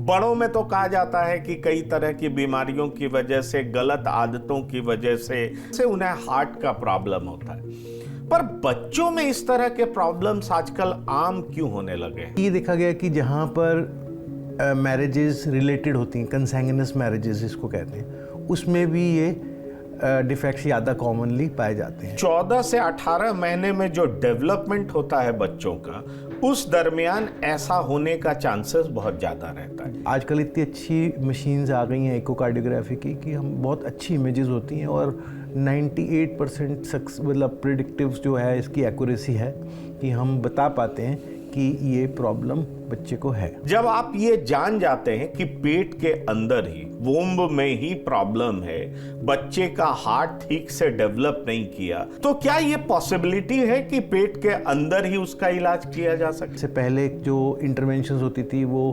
बड़ों में तो कहा जाता है कि कई तरह की बीमारियों की वजह से, गलत आदतों की वजह से उन्हें हार्ट का प्रॉब्लम होता है, पर बच्चों में इस तरह के प्रॉब्लम्स आजकल आम क्यों होने लगे हैं? ये देखा गया कि जहाँ पर मैरिजेस रिलेटेड होती हैं, कंसैंगुइनस मैरिजेस इसको कहते हैं, उसमें भी ये डिफेक्ट्स ज़्यादा कॉमनली पाए जाते हैं। 14 से 18 महीने में जो डेवलपमेंट होता है बच्चों का, उस दरमियान ऐसा होने का चांसेस बहुत ज़्यादा रहता है। आजकल इतनी अच्छी मशीन्स आ गई हैं इकोकार्डियोग्राफी की कि हम बहुत अच्छी इमेजेस होती हैं और 98% मतलब प्रिडिक्टिव जो है इसकी एक्यूरेसी है कि हम बता पाते हैं कि ये प्रॉब्लम बच्चे को है। जब आप ये जान जाते हैं कि पेट के अंदर ही, वोम्ब में ही प्रॉब्लम है, बच्चे का हार्ट ठीक से डेवलप नहीं किया, तो क्या ये पॉसिबिलिटी है कि पेट के अंदर ही उसका इलाज किया जा सके? इससे पहले जो इंटरवेंशंस होती थी वो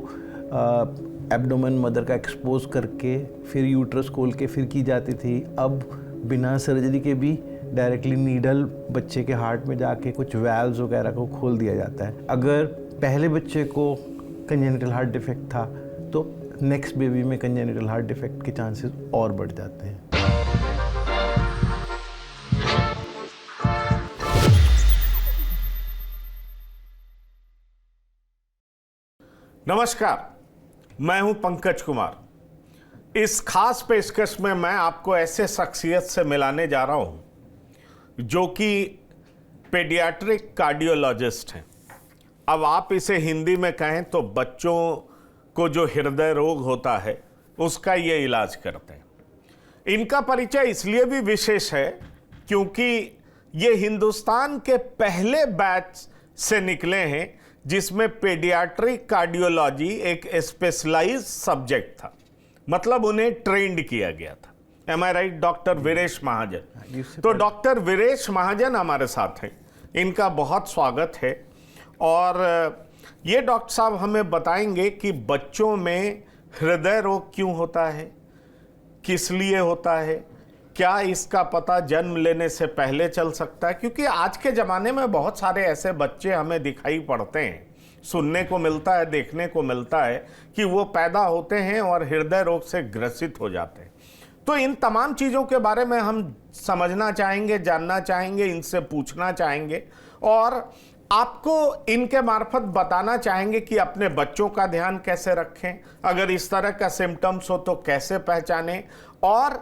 एब्डोमेन मदर का एक्सपोज करके फिर यूट्रस खोल के फिर की जाती थी। अब बिना सर्जरी के भी डायरेक्टली नीडल बच्चे के हार्ट में जाके कुछ वैल्व्स वगैरह को खोल दिया जाता है। अगर पहले बच्चे को कंजेनिटल हार्ट डिफेक्ट था तो नेक्स्ट बेबी में कंजेनिटल हार्ट डिफेक्ट के चांसेस और बढ़ जाते हैं। नमस्कार, मैं हूं पंकज कुमार। इस खास पेशकश में मैं आपको ऐसे शख्सियत से मिलाने जा रहा हूं जो कि पेडियाट्रिक कार्डियोलॉजिस्ट हैं। अब आप इसे हिंदी में कहें तो बच्चों को जो हृदय रोग होता है उसका ये इलाज करते हैं। इनका परिचय इसलिए भी विशेष है क्योंकि ये हिंदुस्तान के पहले बैच से निकले हैं जिसमें पेडियाट्रिक कार्डियोलॉजी एक स्पेशलाइज्ड सब्जेक्ट था, मतलब उन्हें ट्रेंड किया गया था। एम आई राइट डॉक्टर वीरेश महाजन? तो डॉक्टर वीरेश महाजन हमारे साथ हैं, इनका बहुत स्वागत है। और ये डॉक्टर साहब हमें बताएंगे कि बच्चों में हृदय रोग क्यों होता है, किस लिए होता है, क्या इसका पता जन्म लेने से पहले चल सकता है, क्योंकि आज के ज़माने में बहुत सारे ऐसे बच्चे हमें दिखाई पड़ते हैं, सुनने को मिलता है, देखने को मिलता है कि वो पैदा होते हैं और हृदय रोग से ग्रसित हो जाते हैं। तो इन तमाम चीज़ों के बारे में हम समझना चाहेंगे, जानना चाहेंगे, इनसे पूछना चाहेंगे और आपको इनके मार्फत बताना चाहेंगे कि अपने बच्चों का ध्यान कैसे रखें, अगर इस तरह का सिम्टम्स हो तो कैसे पहचानें, और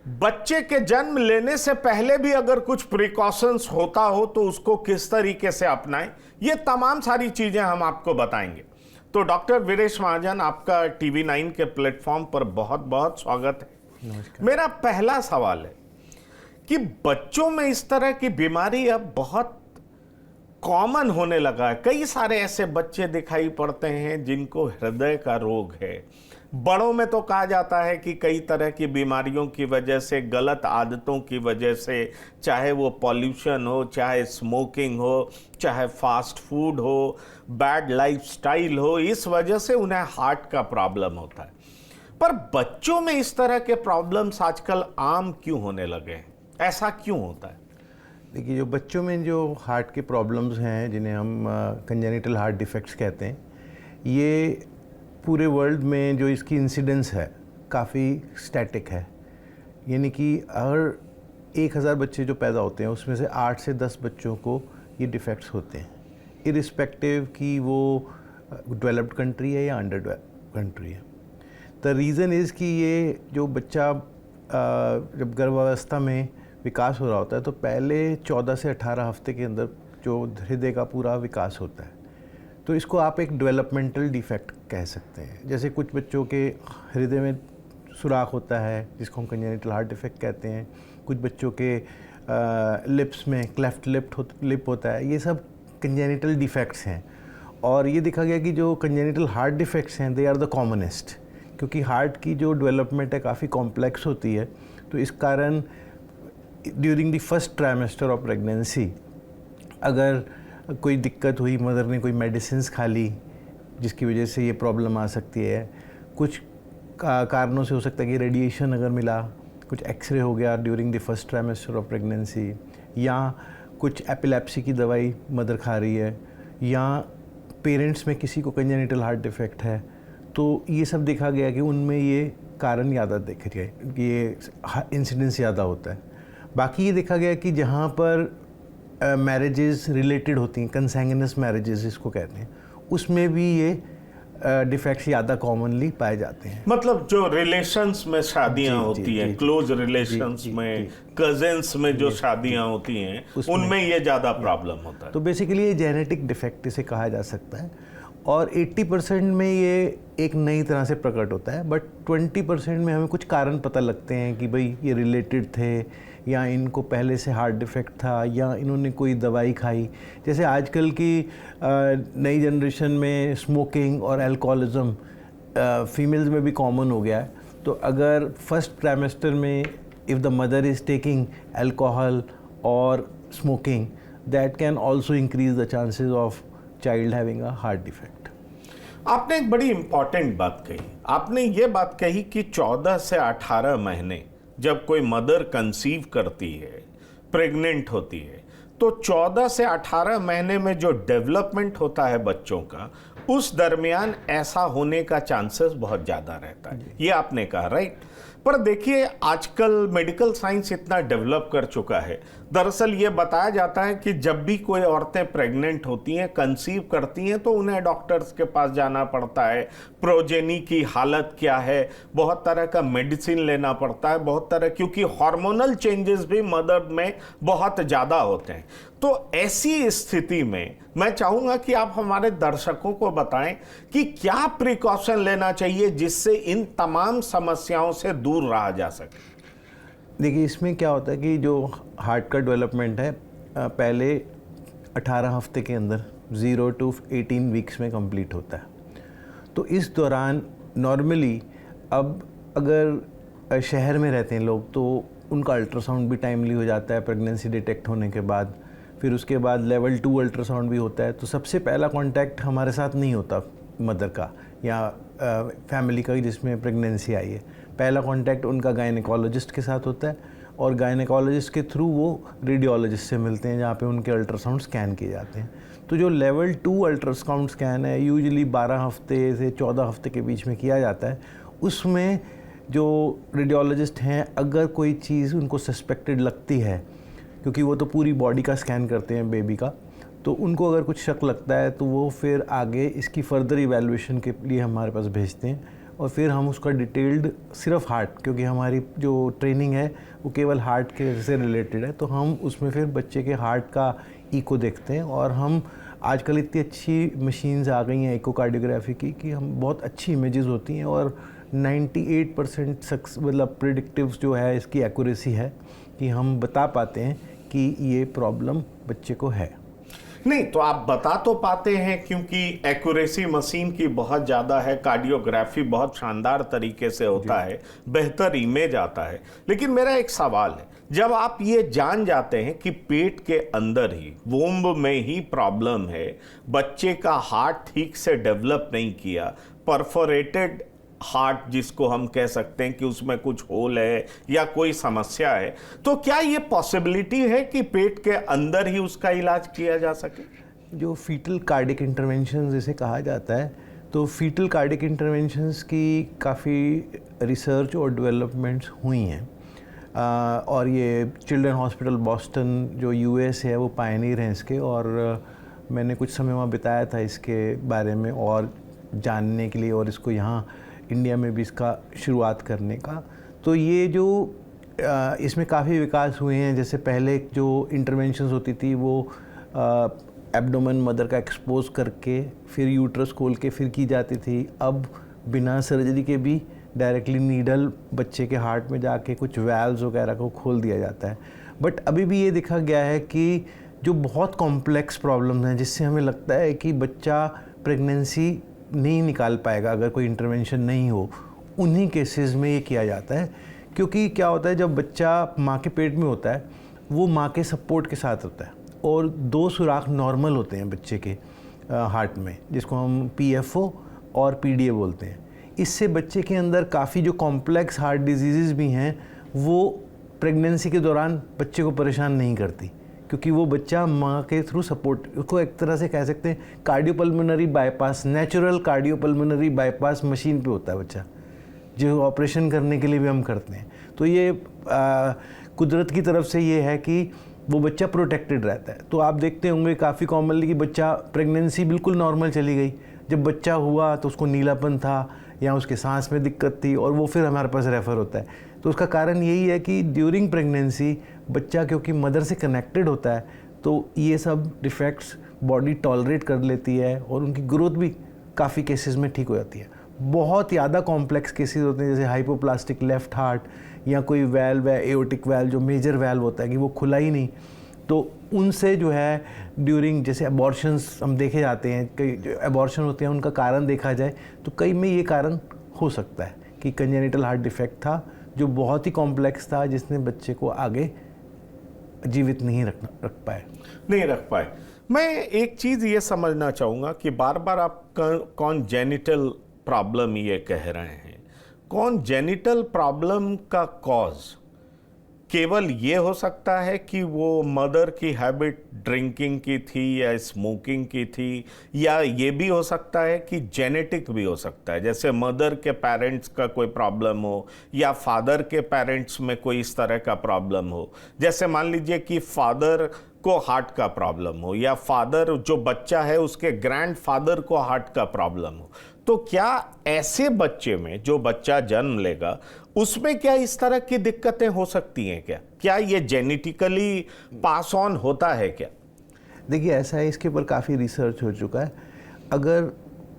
बच्चे के जन्म लेने से पहले भी अगर कुछ प्रिकॉशंस होता हो तो उसको किस तरीके से अपनाएं। ये तमाम सारी चीज़ें हम आपको बताएंगे। तो डॉक्टर वीरेश महाजन, आपका टीवी 9 के प्लेटफॉर्म पर बहुत बहुत स्वागत है। मेरा पहला सवाल है कि बच्चों में इस तरह की बीमारी अब बहुत कॉमन होने लगा है। कई सारे ऐसे बच्चे दिखाई पड़ते हैं जिनको हृदय का रोग है। बड़ों में तो कहा जाता है कि कई तरह की बीमारियों की वजह से, गलत आदतों की वजह से, चाहे वो पॉल्यूशन हो, चाहे स्मोकिंग हो, चाहे फास्ट फूड हो, बैड लाइफस्टाइल हो, इस वजह से उन्हें हार्ट का प्रॉब्लम होता है। पर बच्चों में इस तरह के प्रॉब्लम्स आजकल आम क्यों होने लगे हैं? ऐसा क्यों होता है? देखिए, जो बच्चों में जो हार्ट के प्रॉब्लम्स हैं जिन्हें हम कंजेनिटल हार्ट डिफेक्ट्स कहते हैं, ये पूरे वर्ल्ड में जो इसकी इंसिडेंस है काफ़ी स्टैटिक है। यानी कि हर 1000 बच्चे जो पैदा होते हैं उसमें से 8 से 10 बच्चों को ये डिफेक्ट्स होते हैं, इरिस्पेक्टिव कि वो डेवलप्ड कंट्री है या अंडर डेवलप्ड कंट्री है। द रीज़न इज़ कि ये जो बच्चा जब गर्भावस्था में विकास हो रहा होता है तो पहले 14 से 18 हफ्ते के अंदर जो हृदय का पूरा विकास होता है, तो इसको आप एक डेवलपमेंटल डिफेक्ट कह सकते हैं। जैसे कुछ बच्चों के हृदय में सुराख होता है जिसको हम कंजेनिटल हार्ट डिफेक्ट कहते हैं, कुछ बच्चों के लिप्स में क्लेफ्ट लिप होता है, ये सब कंजेनिटल डिफेक्ट्स हैं। और ये देखा गया कि जो कंजेनिटल हार्ट डिफेक्ट्स हैं दे आर द कॉमनेस्ट, क्योंकि हार्ट की जो डेवलपमेंट है काफ़ी कॉम्प्लेक्स होती है। तो इस कारण during the first trimester of pregnancy अगर कोई दिक्कत हुई, मदर ने कोई मेडिसिन्स खा ली जिसकी वजह से ये प्रॉब्लम आ सकती है। कुछ कारणों से हो सकता है कि रेडिएशन अगर मिला, कुछ एक्सरे हो गया during the first trimester of pregnancy, या कुछ एपिलेप्सी की दवाई मदर खा रही है, या पेरेंट्स में किसी को कंजेनिटल हार्ट डिफेक्ट है, तो ये सब देखा गया कि उनमें ये कारण ज़्यादा देख रहे हैं कि ये इंसिडेंस ज़्यादा होता है। बाकी ये देखा गया कि जहाँ पर मैरिजेस रिलेटेड होती हैं, कंसैंगुइनस मैरिजेस इसको कहते हैं, उसमें भी ये डिफेक्ट्स ज़्यादा कॉमनली पाए जाते हैं। मतलब जो रिलेशंस में शादियां होती हैं, क्लोज रिलेशंस में, कजिन्स में जो शादियां होती हैं, उनमें ये ज़्यादा प्रॉब्लम होता है। तो बेसिकली ये जेनेटिक डिफेक्ट इसे कहा जा सकता है, और 80% में ये एक नई तरह से प्रकट होता है, बट 20% में हमें कुछ कारण पता लगते हैं कि भाई ये रिलेटेड थे, या इनको पहले से हार्ट डिफेक्ट था, या इन्होंने कोई दवाई खाई। जैसे आजकल की नई जनरेशन में स्मोकिंग और अल्कोहलिज्म फीमेल्स में भी कॉमन हो गया है। तो अगर फर्स्ट ट्राइमेस्टर में if the mother is taking alcohol और smoking, that can also increase the chances of child having a heart defect. आपने एक बड़ी इंपॉर्टेंट बात कही। आपने ये बात कही कि 14 से 18 महीने जब कोई मदर कंसीव करती है, प्रेग्नेंट होती है, तो 14 से 18 महीने में जो डेवलपमेंट होता है बच्चों का, उस दरमियान ऐसा होने का चांसेस बहुत ज़्यादा रहता है। ये आपने कहा, राइट? पर देखिए, आजकल मेडिकल साइंस इतना डेवलप कर चुका है। दरअसल ये बताया जाता है कि जब भी कोई औरतें प्रेग्नेंट होती हैं, कंसीव करती हैं, तो उन्हें डॉक्टर्स के पास जाना पड़ता है। प्रोजेनी की हालत क्या है, बहुत तरह का मेडिसिन लेना पड़ता है, बहुत तरह, क्योंकि हार्मोनल चेंजेस भी मदर में बहुत ज़्यादा होते हैं। तो ऐसी स्थिति में मैं चाहूँगा कि आप हमारे दर्शकों को बताएं कि क्या प्रिकॉशन लेना चाहिए जिससे इन तमाम समस्याओं से दूर रहा जा सके। देखिए, इसमें क्या होता है कि जो हार्ट का डेवलपमेंट है पहले 18 हफ्ते के अंदर 0 to 18 वीक्स में कंप्लीट होता है। तो इस दौरान नॉर्मली, अब अगर शहर में रहते हैं लोग, तो उनका अल्ट्रासाउंड भी टाइमली हो जाता है प्रेगनेंसी डिटेक्ट होने के बाद। फिर उसके बाद लेवल 2 अल्ट्रासाउंड भी होता है। तो सबसे पहला कांटेक्ट हमारे साथ नहीं होता मदर का या फैमिली का जिसमें प्रेगनेंसी आई है। पहला कांटेक्ट उनका गायनेकोलॉजिस्ट के साथ होता है, और गायनेकोलॉजिस्ट के थ्रू वो रेडियोलॉजिस्ट से मिलते हैं, जहाँ पे उनके अल्ट्रासाउंड स्कैन किए जाते हैं। तो जो लेवल 2 अल्ट्रासाउंड स्कैन है, यूजुअली 12 हफ्ते से 14 हफ्ते के बीच में किया जाता है। उसमें जो रेडियोलॉजिस्ट हैं, अगर कोई चीज़ उनको सस्पेक्टेड लगती है, क्योंकि वो तो पूरी बॉडी का स्कैन करते हैं बेबी का, तो उनको अगर कुछ शक लगता है तो वो फिर आगे इसकी फर्दर इवैल्यूएशन के लिए हमारे पास भेजते हैं, और फिर हम उसका डिटेल्ड सिर्फ हार्ट, क्योंकि हमारी जो ट्रेनिंग है वो केवल हार्ट के से रिलेटेड है, तो हम उसमें फिर बच्चे के हार्ट का इको देखते हैं। और हम आजकल इतनी अच्छी मशीन्स आ गई हैं इकोकार्डियोग्राफी की कि हम बहुत अच्छी इमेजेस होती हैं, और 98% मतलब प्रिडिक्टिव जो है इसकी एक्यूरेसी है कि हम बता पाते हैं कि ये प्रॉब्लम बच्चे को है। नहीं तो आप बता तो पाते हैं, क्योंकि एक्यूरेसी मशीन की बहुत ज़्यादा है, कार्डियोग्राफी बहुत शानदार तरीके से होता है, बेहतर इमेज आता है। लेकिन मेरा एक सवाल है, जब आप ये जान जाते हैं कि पेट के अंदर ही, वोम्ब में ही प्रॉब्लम है, बच्चे का हार्ट ठीक से डेवलप नहीं किया, परफोरेटेड हार्ट जिसको हम कह सकते हैं कि उसमें कुछ होल है या कोई समस्या है, तो क्या ये पॉसिबिलिटी है कि पेट के अंदर ही उसका इलाज किया जा सके? जो फीटल कार्डिक इंटरवेंशन जिसे कहा जाता है, तो फीटल कार्डिक इंटरवेंशंस की काफ़ी रिसर्च और डेवलपमेंट्स हुई हैं, और ये चिल्ड्रन हॉस्पिटल बॉस्टन जो यूएस है वो पायनियर हैं इसके, और मैंने कुछ समय वहाँ बिताया था इसके बारे में और जानने के लिए, और इसको यहाँ इंडिया में भी इसका शुरुआत करने का। तो ये जो इसमें काफ़ी विकास हुए हैं। जैसे पहले जो इंटरवेंशंस होती थी वो एब्डोमेन मदर का एक्सपोज करके फिर यूट्रस खोल के फिर की जाती थी। अब बिना सर्जरी के भी डायरेक्टली नीडल बच्चे के हार्ट में जाके कुछ वैल्व्स वगैरह को खोल दिया जाता है। बट अभी भी ये देखा गया है कि जो बहुत कॉम्प्लेक्स प्रॉब्लम्स हैं जिससे हमें लगता है कि बच्चा प्रेगनेंसी नहीं निकाल पाएगा अगर कोई इंटरवेंशन नहीं हो, उन्हीं केसेस में ये किया जाता है। क्योंकि क्या होता है, जब बच्चा माँ के पेट में होता है वो माँ के सपोर्ट के साथ होता है, और 2 सुराख नॉर्मल होते हैं बच्चे के हार्ट में, जिसको हम PFO और PDA बोलते हैं। इससे बच्चे के अंदर काफ़ी जो कॉम्प्लेक्स हार्ट डिजीज़ भी हैं वो प्रेगनेंसी के दौरान बच्चे को परेशान नहीं करती, क्योंकि वो बच्चा माँ के थ्रू सपोर्ट, उसको एक तरह से कह सकते हैं cardiopulmonary bypass, natural cardiopulmonary bypass machine पे होता है बच्चा, जो ऑपरेशन करने के लिए भी हम करते हैं। तो ये कुदरत की तरफ से ये है कि वो बच्चा प्रोटेक्टेड रहता है। तो आप देखते होंगे काफ़ी कॉमनली कि बच्चा, प्रेगनेंसी बिल्कुल नॉर्मल चली गई, जब बच्चा हुआ तो उसको नीलापन था या उसके सांस में दिक्कत थी और वो फिर हमारे पास रेफ़र होता है। तो उसका कारण यही है कि ड्यूरिंग प्रेगनेंसी बच्चा क्योंकि मदर से कनेक्टेड होता है तो ये सब डिफेक्ट्स बॉडी टॉलरेट कर लेती है और उनकी ग्रोथ भी काफ़ी केसेस में ठीक हो जाती है। बहुत ज़्यादा कॉम्प्लेक्स केसेस होते हैं जैसे हाइपोप्लास्टिक लेफ्ट हार्ट या कोई वैल्व है, एओर्टिक वैल्व जो मेजर वैल्व होता है कि वो खुला ही नहीं, तो उनसे जो है ड्यूरिंग जैसे अबॉर्शंस हम देखे जाते हैं, कई जो अबॉर्शन होते हैं उनका कारण देखा जाए तो कई में ये कारण हो सकता है कि कंजेनिटल हार्ट डिफेक्ट था जो बहुत ही कॉम्प्लेक्स था, जिसने बच्चे को आगे जीवित नहीं रख पाए। मैं एक चीज़ ये समझना चाहूँगा कि बार बार आप कॉन्जेनिटल प्रॉब्लम ये कह रहे हैं, कॉन्जेनिटल प्रॉब्लम का कॉज केवल ये हो सकता है कि वो मदर की हैबिट ड्रिंकिंग की थी या स्मोकिंग की थी, या ये भी हो सकता है कि जेनेटिक भी हो सकता है, जैसे मदर के पेरेंट्स का कोई प्रॉब्लम हो या फादर के पेरेंट्स में कोई इस तरह का प्रॉब्लम हो। जैसे मान लीजिए कि फादर को हार्ट का प्रॉब्लम हो या फादर जो बच्चा है उसके ग्रैंडफादर को हार्ट का प्रॉब्लम हो, तो क्या ऐसे बच्चे में जो बच्चा जन्म लेगा उसमें क्या इस तरह की दिक्कतें हो सकती हैं? क्या ये जेनेटिकली पास ऑन होता है क्या? देखिए ऐसा है, इसके ऊपर काफ़ी रिसर्च हो चुका है। अगर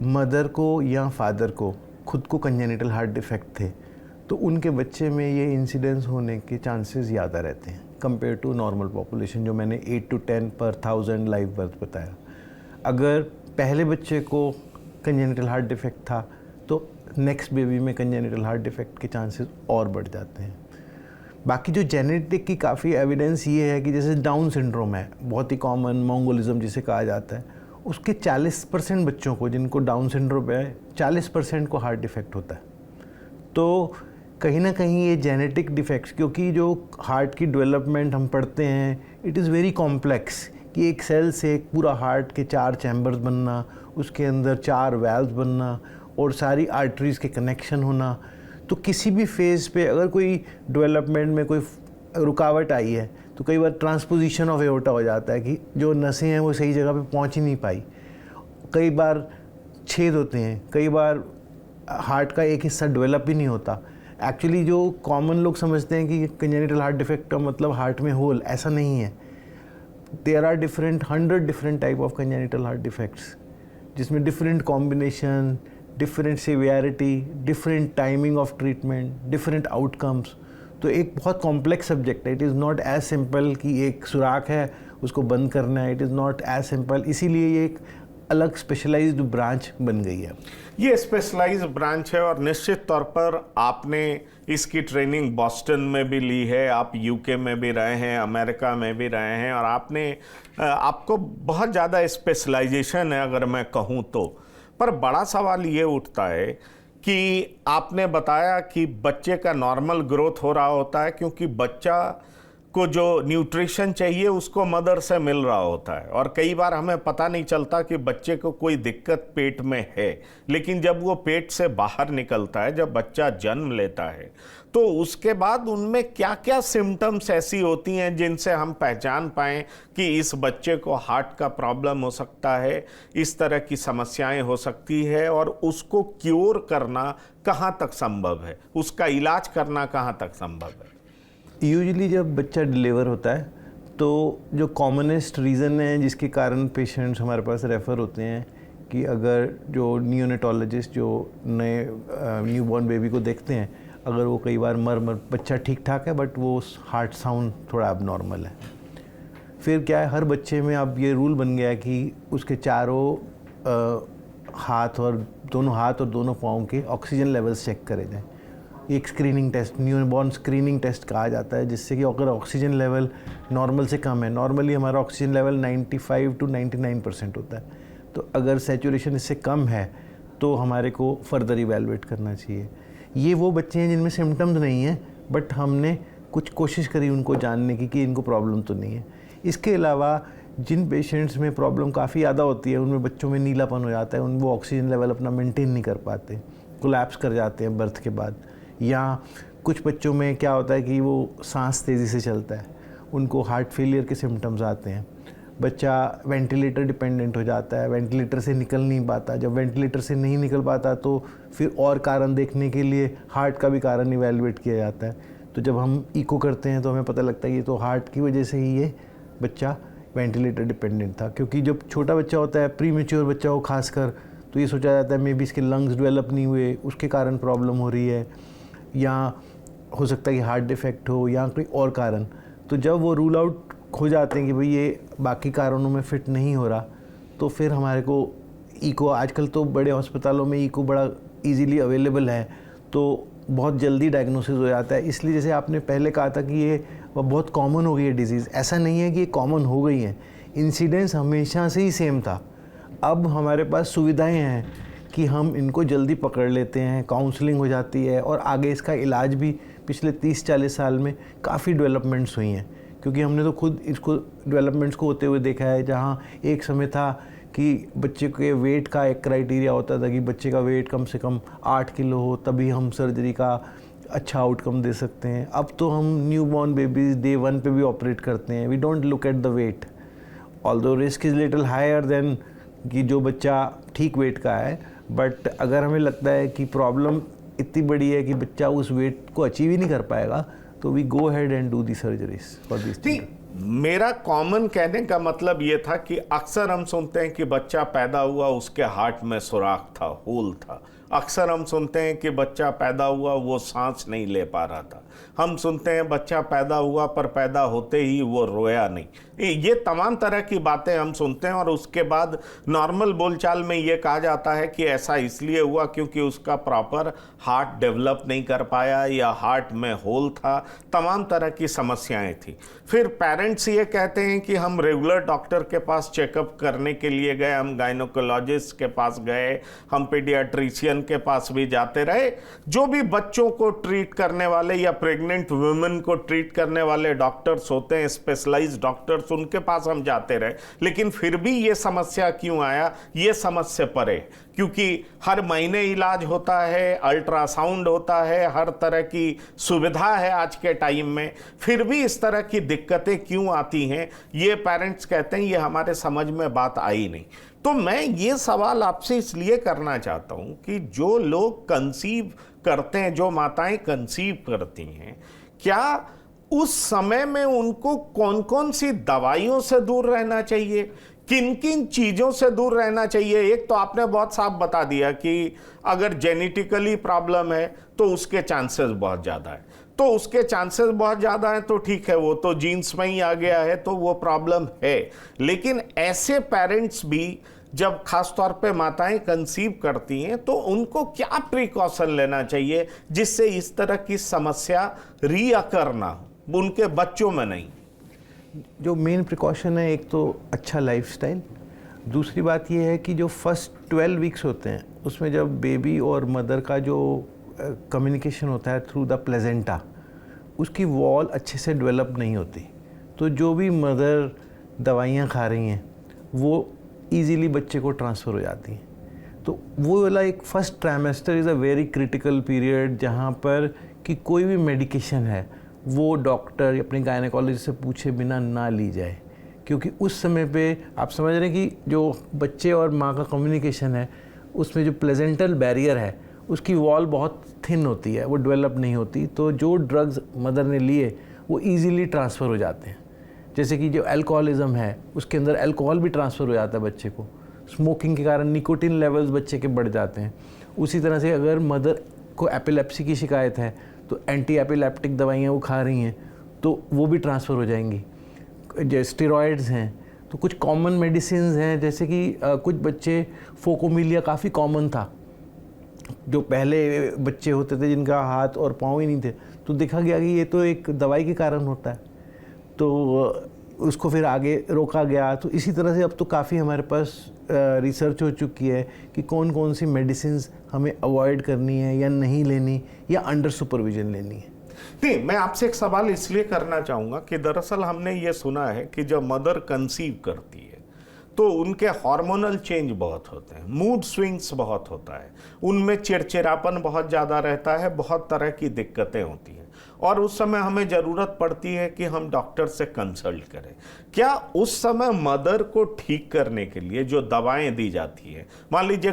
मदर को या फादर को खुद को कंजेनिटल हार्ट डिफेक्ट थे तो उनके बच्चे में ये इंसिडेंस होने के चांसेस ज़्यादा रहते हैं कंपेयर टू नॉर्मल पॉपुलेशन, जो मैंने 8 to 10 per 1000 लाइव बर्थ बताया। अगर पहले बच्चे को कंजेनिटल हार्ट डिफेक्ट था तो नेक्स्ट बेबी में कंजेनिटल हार्ट डिफेक्ट के चांसेस और बढ़ जाते हैं। बाकी जो जेनेटिक की काफ़ी एविडेंस ये है कि जैसे डाउन सिंड्रोम है, बहुत ही कॉमन मोंगोलिज्म जिसे कहा जाता है, उसके 40% बच्चों को जिनको डाउन सिंड्रोम है 40% को हार्ट डिफेक्ट होता है। तो कहीं ना कहीं ये जेनेटिक डिफेक्ट्स, क्योंकि जो हार्ट की डेवलपमेंट हम पढ़ते हैं इट इज़ वेरी कॉम्प्लेक्स, कि एक सेल से एक पूरा हार्ट के 4 चैम्बर्स बनना, उसके अंदर 4 वैल्व्स बनना और सारी आर्टरीज़ के कनेक्शन होना। तो किसी भी फेज़ पे अगर कोई डेवलपमेंट में कोई रुकावट आई है तो कई बार ट्रांसपोजिशन ऑफ एओर्टा हो जाता है कि जो नसें हैं वो सही जगह पे पहुंच ही नहीं पाई, कई बार छेद होते हैं, कई बार हार्ट का एक हिस्सा डेवलप ही नहीं होता। एक्चुअली जो कॉमन लोग समझते हैं कि कंजेनिटल हार्ट डिफेक्ट का मतलब हार्ट में होल, ऐसा नहीं है। There are 100 different type of congenital heart defects, जिसमें different combination, different severity, different timing of treatment, different outcomes. तो एक बहुत कॉम्प्लेक्स सब्जेक्ट है। It is not as simple कि एक सुराख है उसको बंद करना है, it is not as simple. इसीलिए ये एक अलग स्पेशलाइज्ड ब्रांच बन गई है। ये स्पेशलाइज्ड ब्रांच है और निश्चित तौर पर आपने इसकी ट्रेनिंग बॉस्टन में भी ली है, आप यूके में भी रहे हैं, अमेरिका में भी रहे हैं, और आपको बहुत ज़्यादा स्पेशलाइजेशन है अगर मैं कहूँ तो। पर बड़ा सवाल ये उठता है कि आपने बताया कि बच्चे का नॉर्मल ग्रोथ हो रहा होता है क्योंकि बच्चा को जो न्यूट्रिशन चाहिए उसको मदर से मिल रहा होता है, और कई बार हमें पता नहीं चलता कि बच्चे को कोई दिक्कत पेट में है, लेकिन जब वो पेट से बाहर निकलता है, जब बच्चा जन्म लेता है, तो उसके बाद उनमें क्या क्या सिम्टम्स ऐसी होती हैं जिनसे हम पहचान पाएं कि इस बच्चे को हार्ट का प्रॉब्लम हो सकता है, इस तरह की समस्याएं हो सकती है, और उसको क्योर करना कहाँ तक संभव है, उसका इलाज करना कहाँ तक संभव है? यूजुअली जब बच्चा डिलीवर होता है तो जो कॉमनेस्ट रीज़न है जिसके कारण पेशेंट्स हमारे पास रेफ़र होते हैं कि अगर जो नियोनेटोलॉजिस्ट जो नए न्यूबॉर्न बेबी को देखते हैं, अगर वो कई बार बच्चा ठीक ठाक है बट वो हार्ट साउंड थोड़ा अब नॉर्मल है, फिर क्या है, हर बच्चे में अब ये रूल बन गया है कि उसके चारों हाथ और दोनों पाँव के ऑक्सीजन लेवल्स चेक करे जाएँ। एक screening test, newborn screening test कहा जाता है, जिससे कि अगर ऑक्सीजन लेवल नॉर्मल से कम है, नॉर्मली हमारा ऑक्सीजन लेवल 95 to 99% होता है, तो अगर सैचुरेशन इससे कम है तो हमारे को फर्दर इवैल्यूएट करना चाहिए। ये वो बच्चे हैं जिनमें सिम्टम्स नहीं हैं बट हमने कुछ कोशिश करी उनको जानने की कि इनको प्रॉब्लम तो नहीं है। इसके अलावा जिन पेशेंट्स में प्रॉब्लम काफ़ी ज़्यादा होती है उनमें बच्चों में नीलापन हो जाता है, वो ऑक्सीजन लेवल अपना मेंटेन नहीं कर पाते, कोलैप्स कर जाते हैं बर्थ के बाद। या कुछ बच्चों में क्या होता है कि वो सांस तेज़ी से चलता है, उनको हार्ट फेलियर के सिम्टम्स आते हैं, बच्चा वेंटिलेटर डिपेंडेंट हो जाता है, वेंटिलेटर से निकल नहीं पाता। जब वेंटिलेटर से नहीं निकल पाता तो फिर और कारण देखने के लिए हार्ट का भी कारण इवेलुएट किया जाता है। तो जब हम इको करते हैं तो हमें पता लगता है ये तो हार्ट की वजह से ही ये बच्चा वेंटिलेटर डिपेंडेंट था। क्योंकि जब छोटा बच्चा होता है, प्री मैच्योर बच्चा हो खासकर, तो ये सोचा जाता है मे बी इसके लंग्स डेवलप नहीं हुए, उसके कारण प्रॉब्लम हो रही है, या हो सकता है कि हार्ट डिफेक्ट हो या कोई और कारण। तो जब वो रूल आउट हो जाते हैं कि भाई ये बाकी कारणों में फिट नहीं हो रहा, तो फिर हमारे को इको, आजकल तो बड़े अस्पतालों में इको बड़ा इजीली अवेलेबल है, तो बहुत जल्दी डायग्नोसिस हो जाता है। इसलिए जैसे आपने पहले कहा था कि ये बहुत कॉमन हो गई है डिजीज़, ऐसा नहीं है कि ये कॉमन हो गई है, इंसिडेंस हमेशा से ही सेम था। अब हमारे पास सुविधाएं हैं कि हम इनको जल्दी पकड़ लेते हैं, काउंसलिंग हो जाती है, और आगे इसका इलाज भी पिछले 30-40 साल में काफ़ी डेवलपमेंट्स हुई हैं। क्योंकि हमने तो खुद इसको डेवलपमेंट्स को होते हुए देखा है, जहाँ एक समय था कि बच्चे के वेट का एक क्राइटेरिया होता था कि बच्चे का वेट कम से कम 8 किलो हो तभी हम सर्जरी का अच्छा आउटकम दे सकते हैं। अब तो हम न्यू बॉर्न बेबीज़ डे 1 पे भी ऑपरेट करते हैं। We don't look at the weight, although risk is little higher than कि जो बच्चा ठीक वेट का है, बट अगर हमें लगता है कि प्रॉब्लम इतनी बड़ी है कि बच्चा उस वेट को अचीव ही नहीं कर पाएगा, तो we go head and do the surgeries for this. मेरा कॉमन कहने का मतलब ये था कि अक्सर हम सुनते हैं कि बच्चा पैदा हुआ उसके हार्ट में सुराख था, होल था। अक्सर हम सुनते हैं कि बच्चा पैदा हुआ वो सांस नहीं ले पा रहा था। हम सुनते हैं बच्चा पैदा हुआ पर पैदा होते ही वो रोया नहीं। ये तमाम तरह की बातें हम सुनते हैं, और उसके बाद नॉर्मल बोलचाल में ये कहा जाता है कि ऐसा इसलिए हुआ क्योंकि उसका प्रॉपर हार्ट डेवलप नहीं कर पाया या हार्ट में होल था, तमाम तरह की समस्याएं थी। फिर पेरेंट्स ये कहते हैं कि हम रेगुलर डॉक्टर के पास चेकअप करने के लिए गए, हम गायनोकोलॉजिस्ट के पास गए, हम पीडियाट्रिशियन के पास भी जाते रहे, जो भी बच्चों को ट्रीट करने वाले या प्रेग्नेंट वुमेन को ट्रीट करने वाले डॉक्टर्स होते हैं, स्पेशलाइज्ड डॉक्टर्स, उनके पास हम जाते रहे। लेकिन फिर भी ये समस्या क्यों आया, ये समझ से परे, क्योंकि हर महीने इलाज होता है, अल्ट्रासाउंड होता है, हर तरह की सुविधा है आज के टाइम में, फिर भी इस तरह की दिक्कतें क्यों आती हैं, ये पेरेंट्स कहते हैं ये हमारे समझ में बात आई नहीं। तो मैं ये सवाल आपसे इसलिए करना चाहता हूं कि जो लोग कंसीव करते हैं, जो माताएं कंसीव करती हैं, क्या उस समय में उनको कौन कौन सी दवाइयों से दूर रहना चाहिए, किन किन चीज़ों से दूर रहना चाहिए? एक तो आपने बहुत साफ बता दिया कि अगर जेनेटिकली प्रॉब्लम है तो उसके चांसेस बहुत ज़्यादा है, तो उसके चांसेस बहुत ज़्यादा हैं तो ठीक है, वो तो जीन्स में ही आ गया है तो वो प्रॉब्लम है। लेकिन ऐसे पेरेंट्स भी जब खास तौर पे माताएं कंसीव करती हैं तो उनको क्या प्रिकॉशन लेना चाहिए जिससे इस तरह की समस्या रीअकर ना हो, उनके बच्चों में नहीं? जो मेन प्रिकॉशन है, एक तो अच्छा लाइफस्टाइल, दूसरी बात ये है कि जो फर्स्ट 12 वीक्स होते हैं उसमें जब बेबी और मदर का जो कम्युनिकेशन होता है थ्रू द प्लेजेंटा, उसकी वॉल अच्छे से डेवलप नहीं होती। तो जो भी मदर दवाइयाँ खा रही हैं वो इजीली बच्चे को ट्रांसफ़र हो जाती हैं। तो वो वाला एक first trimester is a very critical period, जहाँ पर कि कोई भी मेडिकेशन है वो डॉक्टर अपने गायनेकोलॉजिस्ट से पूछे बिना ना ली जाए, क्योंकि उस समय पे आप समझ रहे हैं कि जो बच्चे और माँ का कम्युनिकेशन है उसमें जो प्लेजेंटल बैरियर है उसकी वॉल बहुत थिन होती है, वो डेवलप नहीं होती। तो जो ड्रग्स मदर ने लिए वो ईज़िली ट्रांसफ़र हो जाते हैं। जैसे कि जो अल्कोहलिज्म है उसके अंदर अल्कोहल भी ट्रांसफ़र हो जाता है बच्चे को, स्मोकिंग के कारण निकोटिन लेवल्स बच्चे के बढ़ जाते हैं। उसी तरह से अगर मदर को एपिलेप्सी की शिकायत है तो एंटी एपिलेप्टिक दवाइयाँ वो खा रही हैं तो वो भी ट्रांसफ़र हो जाएंगी। जो स्टेरॉइड्स हैं, तो कुछ कॉमन मेडिसिन हैं, जैसे कि कुछ बच्चे फोकोमिलिया काफ़ी कॉमन था, जो पहले बच्चे होते थे जिनका हाथ और पाँव ही नहीं थे, तो देखा गया कि ये तो एक दवाई के कारण होता है, तो उसको फिर आगे रोका गया। तो इसी तरह से अब तो काफ़ी हमारे पास रिसर्च हो चुकी है कि कौन कौन सी मेडिसिन हमें अवॉइड करनी है या नहीं लेनी या अंडर सुपरविजन लेनी है। नहीं, मैं आपसे एक सवाल इसलिए करना चाहूँगा कि दरअसल हमने ये सुना है कि जब मदर कंसीव करती है तो उनके हार्मोनल चेंज बहुत होते हैं, मूड स्विंग्स बहुत होता है, उनमें चिड़चिड़ापन बहुत ज़्यादा रहता है, बहुत तरह की दिक्कतें होती हैं और उस समय हमें ज़रूरत पड़ती है कि हम डॉक्टर से कंसल्ट करें। क्या उस समय मदर को ठीक करने के लिए जो दवाएं दी जाती हैं, मान लीजिए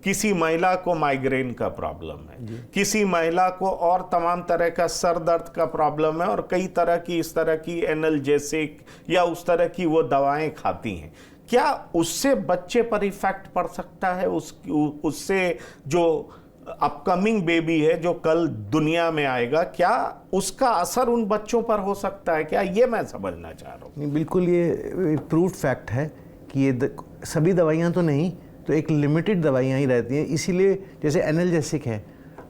किसी महिला को माइग्रेन का प्रॉब्लम है, किसी महिला को और तमाम तरह का सर दर्द का प्रॉब्लम है और कई तरह की इस तरह की एनाल्जेसिक या उस तरह की वो दवाएं खाती हैं, क्या उससे बच्चे पर इफेक्ट पड़ सकता है? उससे जो अपकमिंग बेबी है जो कल दुनिया में आएगा, क्या उसका असर उन बच्चों पर हो सकता है? क्या ये मैं समझना चाह रहा हूँ। नहीं, बिल्कुल ये प्रूव्ड फैक्ट है कि ये सभी दवाइयाँ तो नहीं, तो एक लिमिटेड दवाइयाँ ही रहती हैं। इसीलिए जैसे एनाल्जेसिक है,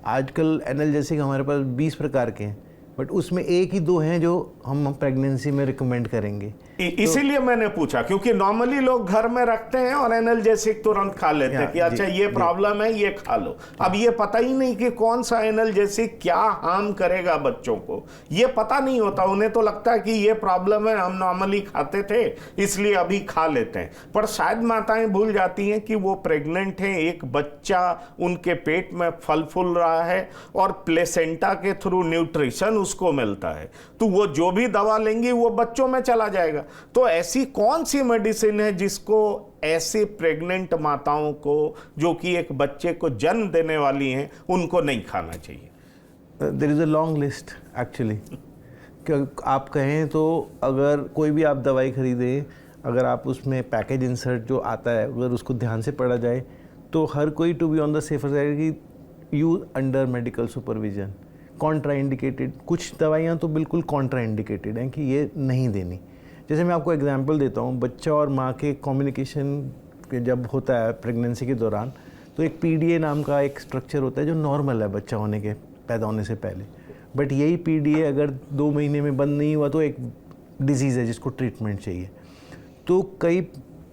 आजकल एनाल्जेसिक हमारे पास 20 प्रकार के हैं, बट उसमें एक ही दो हैं जो हम प्रेगनेंसी में रिकमेंड करेंगे। इसीलिए मैंने पूछा, क्योंकि नॉर्मली लोग घर में रखते हैं और एनाल्जेसिक तुरंत खा लेते हैं कि अच्छा ये प्रॉब्लम है, ये खा लो। अब ये पता ही नहीं कि कौन सा एनाल्जेसिक क्या हार्म करेगा बच्चों को, ये पता नहीं होता। उन्हें तो लगता है कि ये प्रॉब्लम है, हम नॉर्मली खाते थे इसलिए अभी खा लेते हैं। पर शायद माताएं भूल जाती हैं कि वो प्रेग्नेंट हैं, एक बच्चा उनके पेट में फल फूल रहा है और प्लेसेंटा के थ्रू न्यूट्रिशन उसको मिलता है, तो वो जो भी दवा लेंगी वो बच्चों में चला जाएगा। तो ऐसी कौन सी मेडिसिन है जिसको ऐसे प्रेग्नेंट माताओं को जो कि एक बच्चे को जन्म देने वाली हैं उनको नहीं खाना चाहिए? There is a long list actually. आप कहें तो अगर कोई भी आप दवाई खरीदें, अगर आप उसमें पैकेज इंसर्ट जो आता है अगर उसको ध्यान से पढ़ा जाए तो हर कोई to be on the safer side की use under medical supervision. Contraindicated कुछ दवाइयाँ तो बिल्कुल कॉन्ट्रा इंडिकेटेड हैं कि ये नहीं देनी। जैसे मैं आपको एग्जांपल देता हूँ, बच्चा और माँ के कम्युनिकेशन जब होता है प्रेगनेंसी के दौरान, तो एक पीडीए नाम का एक स्ट्रक्चर होता है जो नॉर्मल है बच्चा होने के पैदा होने से पहले। बट यही पीडीए अगर 2 महीने में बंद नहीं हुआ तो एक डिजीज़ है जिसको ट्रीटमेंट चाहिए। तो कई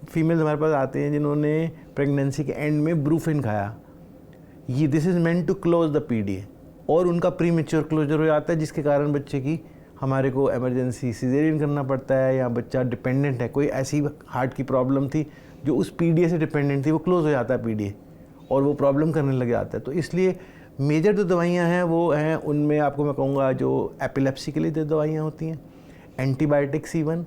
फीमेल्स हमारे पास आते हैं जिन्होंने प्रेगनेंसी के एंड में ब्रूफिन खाया, ये this is meant to close the PDA, और उनका प्री मेच्योर क्लोजर हो जाता है जिसके कारण बच्चे की हमारे को इमरजेंसी सिजेरियन करना पड़ता है, या बच्चा डिपेंडेंट है, कोई ऐसी हार्ट की प्रॉब्लम थी जो उस पीडीए से डिपेंडेंट थी, वो क्लोज हो जाता है पीडीए और वो प्रॉब्लम करने लग जाता है। तो इसलिए मेजर जो दवाइयाँ हैं वो हैं, उनमें आपको मैं कहूँगा जो एपिलेप्सी के लिए जो दवाइयाँ होती हैं, एंटीबायोटिक्स इवन,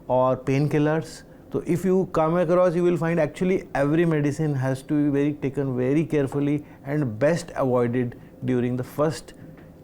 और पेन किलर्स। तो if you come across you will find actually every medicine has to be very taken very carefully and best avoided during the first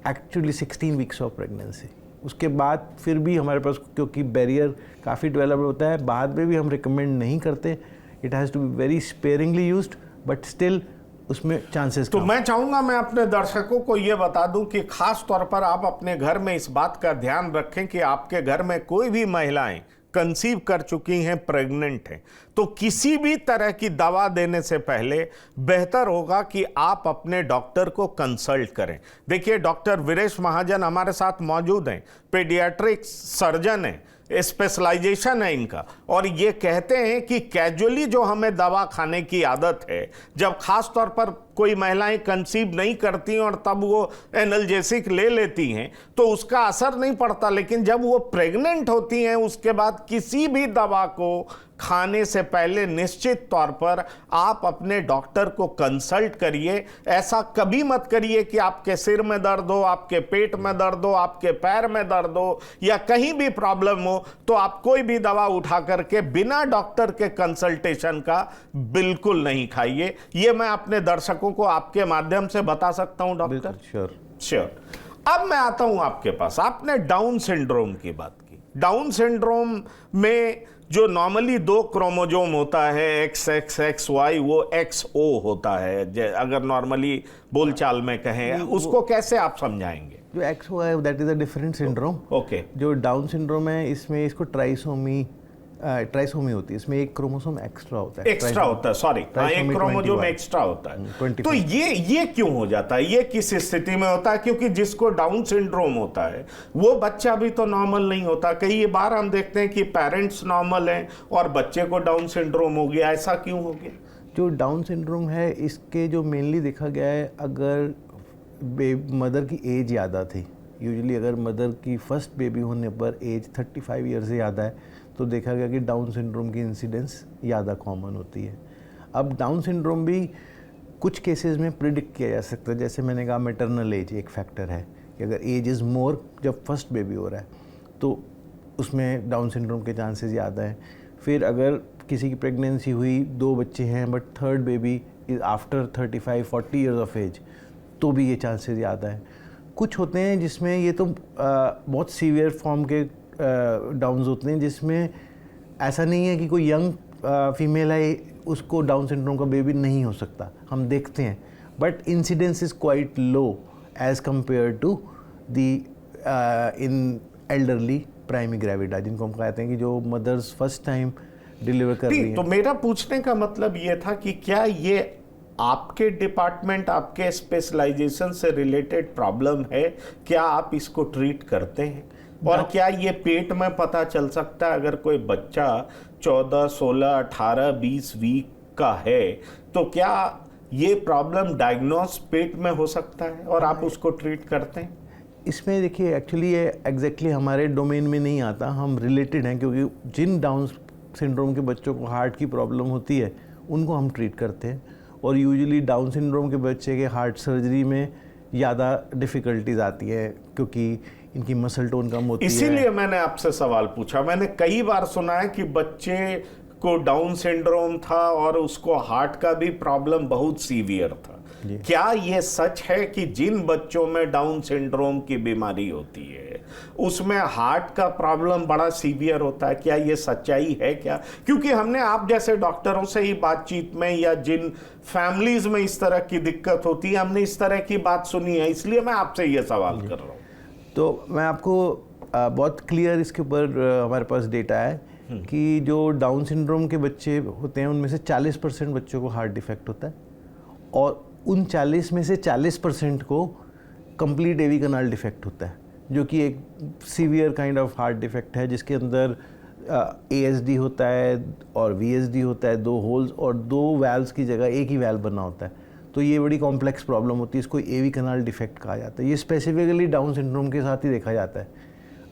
actually 16 weeks of pregnancy. उसके बाद फिर भी हमारे पास क्योंकि barrier काफ़ी develop होता है, बाद में भी हम रिकमेंड नहीं करते। It has to be very sparingly used, but still उसमें चांसेस। तो मैं चाहूँगा मैं अपने दर्शकों को ये बता दूं कि खास तौर पर आप अपने घर में इस बात का ध्यान रखें कि आपके घर में कोई भी महिलाएं कंसीव कर चुकी हैं, प्रेग्नेंट हैं, तो किसी भी तरह की दवा देने से पहले बेहतर होगा कि आप अपने डॉक्टर को कंसल्ट करें। देखिए, डॉक्टर वीरेश महाजन हमारे साथ मौजूद हैं, पेडियाट्रिक सर्जन हैं, स्पेशलाइजेशन है इनका, और ये कहते हैं कि कैजुअली जो हमें दवा खाने की आदत है, जब खास तौर पर कोई महिलाएं कंसीव नहीं करती और तब वो एनाल्जेसिक ले लेती हैं तो उसका असर नहीं पड़ता, लेकिन जब वो प्रेग्नेंट होती हैं उसके बाद किसी भी दवा को खाने से पहले निश्चित तौर पर आप अपने डॉक्टर को कंसल्ट करिए। ऐसा कभी मत करिए कि आपके सिर में दर्द हो, आपके पेट में दर्द हो, आपके पैर में दर्द हो या कहीं भी प्रॉब्लम हो तो आप कोई भी दवा उठा करके बिना डॉक्टर के कंसल्टेशन का बिल्कुल नहीं खाइए। ये मैं अपने दर्शकों को आपके माध्यम से बता सकता हूं डॉक्टर। श्योर। अब मैं आता हूं आपके पास, आपने डाउन सिंड्रोम की बात की। डाउन सिंड्रोम में जो नॉर्मली 2 क्रोमोजोम होता है, XXXY, वो XO होता है, अगर नॉर्मली बोलचाल में कहें, उसको कैसे आप समझाएंगे? जो XO है that is a different syndrome. Okay. जो डाउन सिंड्रोम है इसमें इसको ट्राइसोमी होती है, इसमें एक क्रोमोसोम एक्स्ट्रा होता है। एक्स्ट्रा होता है, सॉरी, एक क्रोमोसोम एक्स्ट्रा होता है। तो ये क्यों हो जाता है? ये किस स्थिति में होता है? क्योंकि जिसको डाउन सिंड्रोम होता है वो बच्चा भी तो नॉर्मल नहीं होता। कई बार हम देखते हैं कि पेरेंट्स नॉर्मल हैं और बच्चे को डाउन सिंड्रोम हो गया, ऐसा क्यों हो गया? जो डाउन सिंड्रोम है इसके जो मेनली देखा गया है, अगर मदर की एज ज़्यादा थी यूजुअली अगर मदर की फर्स्ट बेबी होने पर एज 35 ईयर से ज़्यादा है तो देखा गया कि डाउन सिंड्रोम की इंसिडेंस ज़्यादा कॉमन होती है। अब डाउन सिंड्रोम भी कुछ केसेस में प्रिडिक्ट किया जा सकता है, जैसे मैंने कहा मैटरनल एज एक फैक्टर है कि अगर एज इज़ मोर जब फर्स्ट बेबी हो रहा है तो उसमें डाउन सिंड्रोम के चांसेस ज़्यादा हैं। फिर अगर किसी की प्रेगनेंसी हुई, 2 बच्चे हैं but third baby is after 35-40 years of age तो भी ये चांसेस ज़्यादा है। कुछ होते हैं जिसमें ये तो बहुत सीवियर फॉर्म के डाउन्स होते हैं जिसमें ऐसा नहीं है कि कोई यंग फीमेल है उसको डाउन सिंड्रोम का बेबी नहीं हो सकता, हम देखते हैं, but incidence is quite low as compare to the in elderly primigravida, जिनको हम कहते हैं कि जो मदर्स फर्स्ट टाइम डिलीवर कर रही हैं। तो मेरा पूछने का मतलब ये था कि क्या ये आपके डिपार्टमेंट, आपके स्पेशलाइजेशन से रिलेटेड प्रॉब्लम है, क्या आप इसको ट्रीट करते हैं? और क्या ये पेट में पता चल सकता है अगर कोई बच्चा 14, 16, 18, 20 वीक का है तो क्या ये प्रॉब्लम डायग्नोस पेट में हो सकता है और आप उसको ट्रीट करते हैं? इसमें देखिए एक्चुअली ये एग्जैक्टली हमारे डोमेन में नहीं आता, हम रिलेटेड हैं क्योंकि जिन डाउन सिंड्रोम के बच्चों को हार्ट की प्रॉब्लम होती है उनको हम ट्रीट करते हैं, और यूजुअली डाउन सिंड्रोम के बच्चे के हार्ट सर्जरी में ज़्यादा डिफ़िकल्टीज आती है क्योंकि इनकी मसल टोन कम होती है। इसीलिए मैंने आपसे सवाल पूछा। मैंने कई बार सुना है कि बच्चे को डाउन सिंड्रोम था और उसको हार्ट का भी प्रॉब्लम बहुत सीवियर था। क्या ये सच है कि जिन बच्चों में डाउन सिंड्रोम की बीमारी होती है उसमें हार्ट का प्रॉब्लम बड़ा सीवियर होता है? क्या ये सच्चाई है क्या? क्योंकि हमने आप जैसे डॉक्टरों से ही बातचीत में या जिन फैमिलीज में इस तरह की दिक्कत होती है हमने इस तरह की बात सुनी है, इसलिए मैं आपसे ये सवाल कर रहा हूँ। तो मैं आपको बहुत क्लियर इसके ऊपर हमारे पास डेटा है कि जो डाउन सिंड्रोम के बच्चे होते हैं उनमें से 40% बच्चों को हार्ट डिफेक्ट होता है, और उन 40 में से 40% को कंप्लीट एवी कनाल डिफेक्ट होता है, जो कि एक severe kind of heart defect है जिसके अंदर ASD होता है और VSD होता है, 2 होल्स और 2 वैल्व्स की जगह एक ही वैल्व बना होता है। तो ये बड़ी कॉम्प्लेक्स प्रॉब्लम होती है, इसको एवी कनाल डिफेक्ट कहा जाता है। ये स्पेसिफिकली डाउन सिंड्रोम के साथ ही देखा जाता है,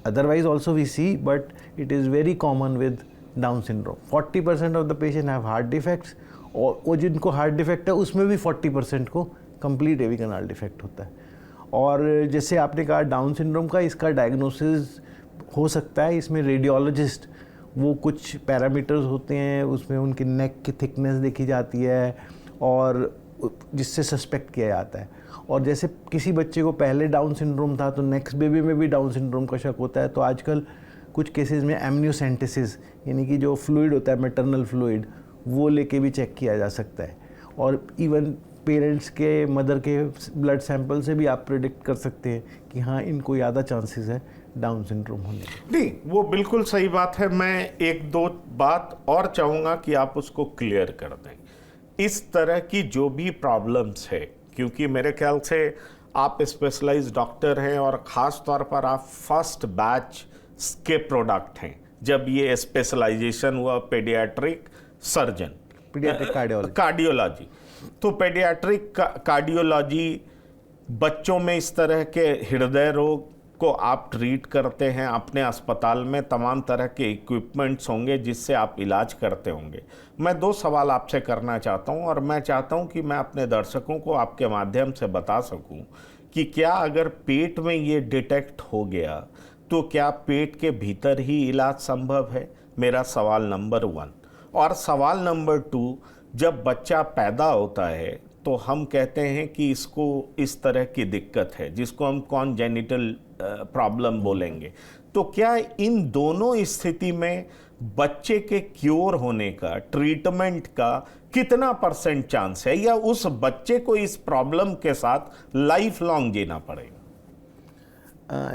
otherwise also we see, but it is very common with Down syndrome. 40% of the patient have heart defects, और वो जिनको हार्ट डिफेक्ट है उसमें भी 40% को कंप्लीट एवी कनाल डिफेक्ट होता है। और जैसे आपने कहा डाउन सिंड्रोम का, इसका डायग्नोसिस हो सकता है, इसमें रेडियोलॉजिस्ट वो कुछ पैरामीटर्स होते हैं, उसमें उनकी नेक की थिकनेस देखी जाती है और जिससे सस्पेक्ट किया जाता है। और जैसे किसी बच्चे को पहले डाउन सिंड्रोम था तो नेक्स्ट बेबी में भी डाउन सिंड्रोम का शक होता है, तो आजकल कुछ केसेस में एमनियोसेंटेसिस यानी कि जो फ्लूइड होता है मैटरनल फ्लूइड वो लेके भी चेक किया जा सकता है, और इवन पेरेंट्स के, मदर के ब्लड सैंपल से भी आप प्रेडिक्ट कर सकते हैं कि हाँ इनको ज़्यादा चांसेस है डाउन सिंड्रोम होने के। नहीं, वो बिल्कुल सही बात है। मैं 1-2 बात और चाहूँगा कि आप उसको क्लियर कर दें। इस तरह की जो भी प्रॉब्लम्स है, क्योंकि मेरे ख्याल से आप स्पेशलाइज्ड डॉक्टर हैं और ख़ास तौर पर आप फर्स्ट बैच के प्रोडक्ट हैं जब ये स्पेशलाइजेशन हुआ पेडियाट्रिक सर्जन, पीडियाट्रिक कार्डियोलॉजी। तो पेडियाट्रिक कार्डियोलॉजी बच्चों में इस तरह के हृदय रोग को आप ट्रीट करते हैं अपने अस्पताल में, तमाम तरह के इक्विपमेंट्स होंगे जिससे आप इलाज करते होंगे। मैं 2 सवाल आपसे करना चाहता हूं, और मैं चाहता हूं कि मैं अपने दर्शकों को आपके माध्यम से बता सकूं कि क्या अगर पेट में ये डिटेक्ट हो गया तो क्या पेट के भीतर ही इलाज संभव है? मेरा सवाल नंबर 1। और सवाल नंबर 2, जब बच्चा पैदा होता है तो हम कहते हैं कि इसको इस तरह की दिक्कत है जिसको हम कॉन्जेनिटल प्रॉब्लम बोलेंगे, तो क्या इन दोनों स्थिति में बच्चे के क्योर होने का, ट्रीटमेंट का कितना % चांस है, या उस बच्चे को इस प्रॉब्लम के साथ लाइफ लॉन्ग जीना पड़ेगा?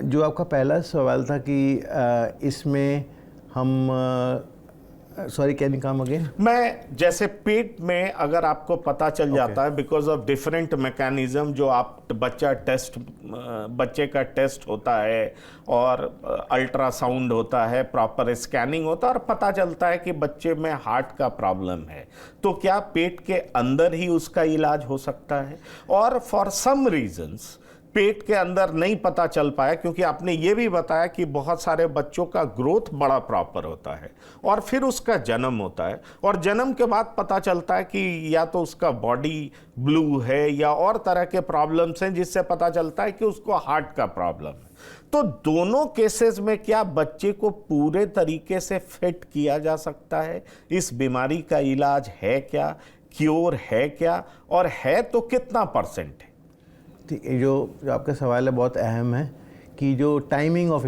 जो आपका पहला सवाल था कि इसमें हम sorry can you come again? मैं जैसे पेट में अगर आपको पता चल जाता है बिकॉज ऑफ डिफरेंट मैकेनिज्म, जो आप बच्चे का टेस्ट होता है और अल्ट्रासाउंड होता है, प्रॉपर स्कैनिंग होता है और पता चलता है कि बच्चे में हार्ट का प्रॉब्लम है, तो क्या पेट के अंदर ही उसका इलाज हो सकता है? और फॉर सम रीजंस पेट के अंदर नहीं पता चल पाया, क्योंकि आपने ये भी बताया कि बहुत सारे बच्चों का ग्रोथ बड़ा प्रॉपर होता है और फिर उसका जन्म होता है, और जन्म के बाद पता चलता है कि या तो उसका बॉडी ब्लू है या और तरह के प्रॉब्लम्स हैं, जिससे पता चलता है कि उसको हार्ट का प्रॉब्लम है। तो दोनों केसेस में क्या बच्चे को पूरे तरीके से फिट किया जा सकता है? इस बीमारी का इलाज है क्या, क्योर है क्या, और है तो कितना परसेंट है? ठीक है, जो आपका सवाल है बहुत अहम है कि जो टाइमिंग ऑफ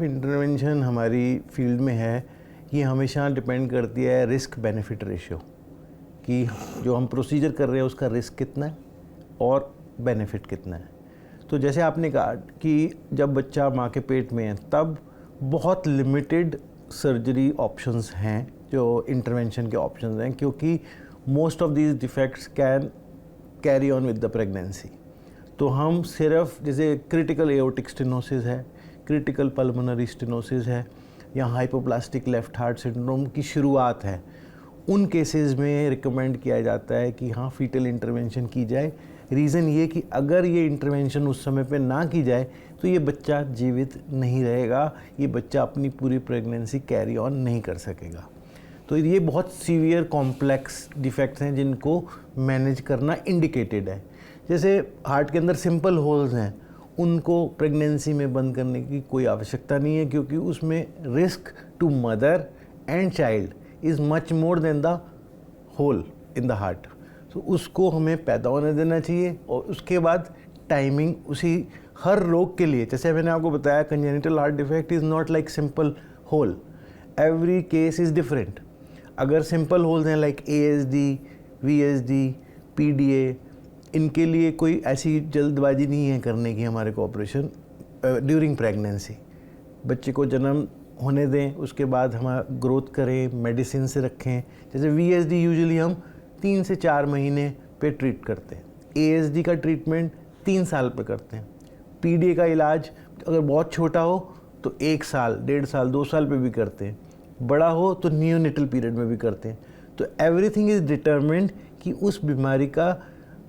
इंटरवेंशन हमारी फील्ड में है, ये हमेशा डिपेंड करती है रिस्क बेनिफिट रेशियो, कि जो हम प्रोसीजर कर रहे हैं उसका रिस्क कितना है और बेनिफिट कितना है। तो जैसे आपने कहा कि जब बच्चा माँ के पेट में है तब बहुत लिमिटेड सर्जरी ऑप्शंस हैं, जो इंटरवेंशन के ऑप्शंस हैं, क्योंकि most of these defects can carry on with the pregnancy. तो हम सिर्फ जैसे क्रिटिकल एओर्टिक स्टेनोसिस है, क्रिटिकल पल्मोनरी स्टेनोसिस है, या हाइपोप्लास्टिक लेफ्ट हार्ट सिंड्रोम की शुरुआत है, उन केसेस में रिकमेंड किया जाता है कि हाँ फीटल इंटरवेंशन की जाए। रीज़न ये कि अगर ये इंटरवेंशन उस समय पे ना की जाए तो ये बच्चा जीवित नहीं रहेगा, ये बच्चा अपनी पूरी प्रेगनेंसी कैरी ऑन नहीं कर सकेगा। तो ये बहुत सीवियर कॉम्प्लेक्स डिफेक्ट्स हैं जिनको मैनेज करना इंडिकेटेड है। जैसे हार्ट के अंदर सिंपल होल्स हैं, उनको प्रेगनेंसी में बंद करने की कोई आवश्यकता नहीं है, क्योंकि उसमें risk to mother and child is much more than the hole in the heart. तो उसको हमें पैदा होने देना चाहिए, और उसके बाद टाइमिंग उसी हर रोग के लिए, जैसे मैंने आपको बताया congenital heart defect is not like simple hole, every case is different. अगर सिंपल होल्स हैं लाइक ASD, VSD, PDA, इनके लिए कोई ऐसी जल्दबाजी नहीं है करने की हमारे को ऑपरेशन ड्यूरिंग प्रेगनेंसी। बच्चे को जन्म होने दें, उसके बाद हम ग्रोथ करें, मेडिसिन से रखें। जैसे VSD यूजुअली हम 3 से 4 महीने पे ट्रीट करते हैं, ASD का ट्रीटमेंट 3 साल पे करते हैं, PDA का इलाज अगर बहुत छोटा हो तो 1 साल, 1.5 साल, 2 साल पे भी करते हैं, बड़ा हो तो नियोनेटल पीरियड में भी करते हैं। तो एवरीथिंग इज़ डिटरमिन्ड कि उस बीमारी का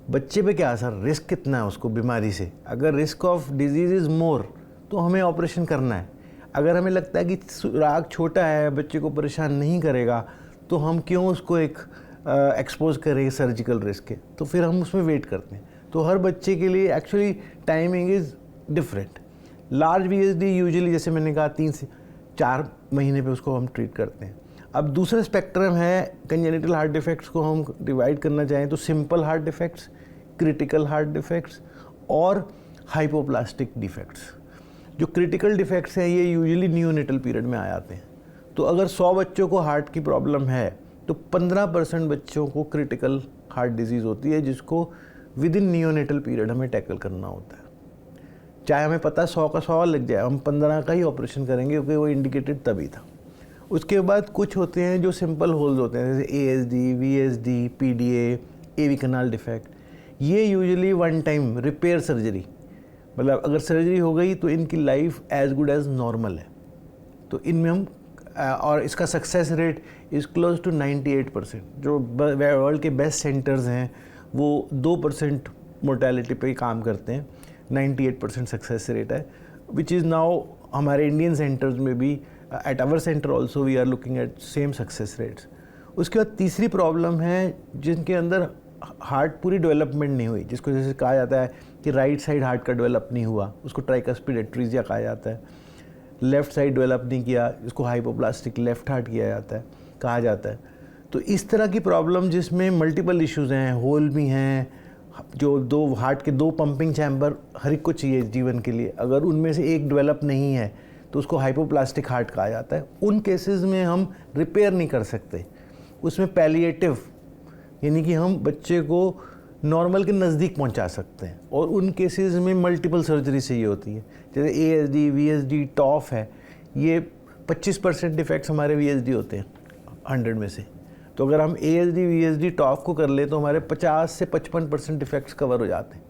बच्चे पे क्या असर, रिस्क कितना है उसको बीमारी से। अगर risk of disease is more तो हमें ऑपरेशन करना है। अगर हमें लगता है कि सुराग छोटा है, बच्चे को परेशान नहीं करेगा, तो हम क्यों उसको एक एक्सपोज करें सर्जिकल रिस्क के, तो फिर हम उसमें वेट करते हैं। तो हर बच्चे के लिए actually timing is different. Large VSD usually जैसे मैंने कहा 3 से 4 महीने पे उसको हम ट्रीट करते हैं। अब दूसरा स्पेक्ट्रम है कंजेनिटल हार्ट डिफेक्ट्स को हम डिवाइड करना चाहें तो simple heart defects, critical heart defects और हाइपोप्लास्टिक डिफेक्ट्स। जो क्रिटिकल डिफेक्ट्स हैं ये यूजुअली नियोनेटल पीरियड में आ जाते हैं। तो अगर 100 बच्चों को हार्ट की प्रॉब्लम है तो 15% बच्चों को क्रिटिकल हार्ट डिजीज़ होती है, जिसको विद इन नियोनेटल पीरियड हमें टैकल करना होता है। चाहे हमें पता 100 का 100 लग जाए, हम 15 का ही ऑपरेशन करेंगे क्योंकि वो इंडिकेटेड तभी था। उसके बाद कुछ होते हैं जो सिंपल होल्स होते हैं, जैसे ASD, VSD, PDA, AV canal defect. ये usually one time repair surgery, मतलब अगर सर्जरी हो गई तो इनकी life as good as normal है। तो इनमें हम और इसका success rate is close to 98%। जो वर्ल्ड के बेस्ट सेंटर्स हैं वो 2% मोर्टेलिटी पे काम करते हैं, 98% सक्सेस रेट है, विच इज़ नाउ हमारे इंडियन सेंटर्स में भी at our centre also we are looking at same success rates. उसके बाद तीसरी प्रॉब्लम है जिनके अंदर हार्ट पूरी डेवलपमेंट नहीं हुई, जिसको जैसे कहा जाता है कि राइट साइड हार्ट का डेवलप नहीं हुआ, उसको ट्राइकस्पिड एट्रीजिया कहा जाता है। लेफ़्ट साइड डेवलप नहीं किया, इसको हाइपोप्लास्टिक लेफ्ट हार्ट किया जाता है, कहा जाता है। तो इस तरह की प्रॉब्लम जिसमें मल्टीपल इश्यूज़ हैं, होल भी हैं, जो 2 हार्ट के 2 पंपिंग चैम्बर हर एक को चाहिए जीवन के लिए, अगर उनमें से एक डेवलप नहीं है तो उसको हाइपोप्लास्टिक हार्ट कहा जाता है। उन केसेस में हम रिपेयर नहीं कर सकते, उसमें पैलिएटिव यानी कि हम बच्चे को नॉर्मल के नज़दीक पहुंचा सकते हैं, और उन केसेस में मल्टीपल सर्जरी चाहिए होती है। जैसे ASD, VSD, टॉफ है, ये 25% डिफेक्ट्स हमारे VSD होते हैं 100 में से। तो अगर हम ASD, VSD, टॉफ को कर ले तो हमारे 50 से 55% डिफेक्ट्स कवर हो जाते हैं।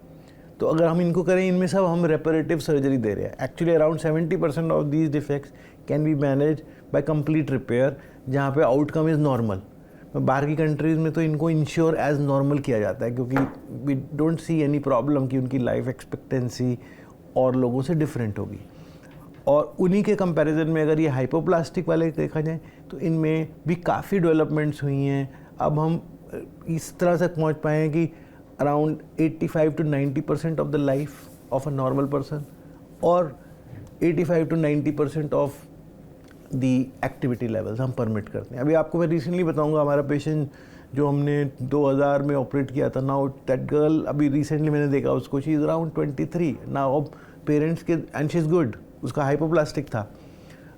तो अगर हम इनको करें, इनमें सब हम रेपरेटिव सर्जरी दे रहे हैं। Actually around 70% of these defects can be manage by complete repair, जहाँ पे आउटकम इज़ नॉर्मल। बाहर की कंट्रीज़ में तो इनको इंश्योर एज नॉर्मल किया जाता है, क्योंकि we don't see any problem कि उनकी लाइफ एक्सपेक्टेंसी और लोगों से डिफरेंट होगी। और उन्हीं के कंपैरिजन में अगर ये हाइपोप्लास्टिक वाले देखा जाए तो इनमें भी काफ़ी डेवलपमेंट्स हुई हैं। अब हम इस तरह से पहुंच पाए हैं कि around 85 to 90% of the life of a normal person और 85 to 90% of the activity levels हम परमिट करते हैं। अभी आपको मैं रिसेंटली बताऊंगा, हमारा पेशेंट जो हमने 2000 में ऑपरेट किया था, नाउ दैट गर्ल अभी रिसेंटली मैंने देखा उसको, शी इज़ अराउंड 23 नाउ। अब पेरेंट्स के एंड शी इज़ गुड, उसका हाइपोप्लास्टिक था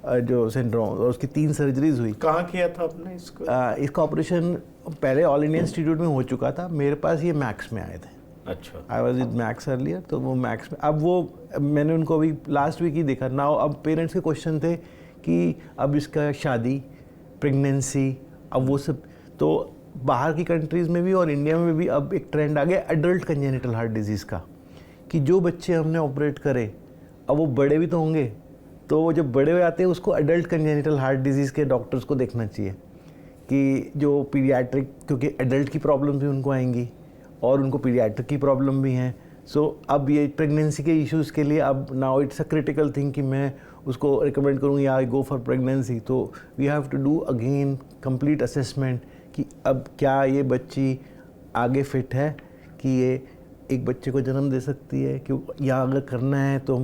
जो सिंड्रोम, और उसकी 3 सर्जरीज हुई। कहाँ किया था आपने इसको? इसका ऑपरेशन पहले ऑल इंडिया इंस्टीट्यूट में हो चुका था, मेरे पास ये मैक्स में आए थे। अच्छा, I was with max earlier, तो वो मैक्स में, अब वो मैंने उनको अभी लास्ट वीक ही देखा। नाउ अब पेरेंट्स के क्वेश्चन थे कि अब इसका शादी, प्रेगनेंसी, अब वो सब, तो बाहर की कंट्रीज़ में भी और इंडिया में भी अब एक ट्रेंड आ गया एडल्ट कंजेनिटल हार्ट डिजीज़ का, कि जो बच्चे हमने ऑपरेट करे अब वो बड़े भी तो होंगे, तो वो जब बड़े हो जाते हैं उसको एडल्ट कंजेनिटल हार्ट डिजीज़ के डॉक्टर्स को देखना चाहिए कि जो पीडियाट्रिक, क्योंकि एडल्ट की प्रॉब्लम भी उनको आएंगी और उनको पीडियाट्रिक की प्रॉब्लम भी हैं। सो अब ये प्रेगनेंसी के इश्यूज़ के लिए अब now it's a critical thing कि मैं उसको रिकमेंड करूँगी आई गो फॉर प्रेगनेंसी। तो we have to do again complete assessment कि अब क्या ये बच्ची आगे फिट है कि ये एक बच्चे को जन्म दे सकती है, कि या अगर करना है तो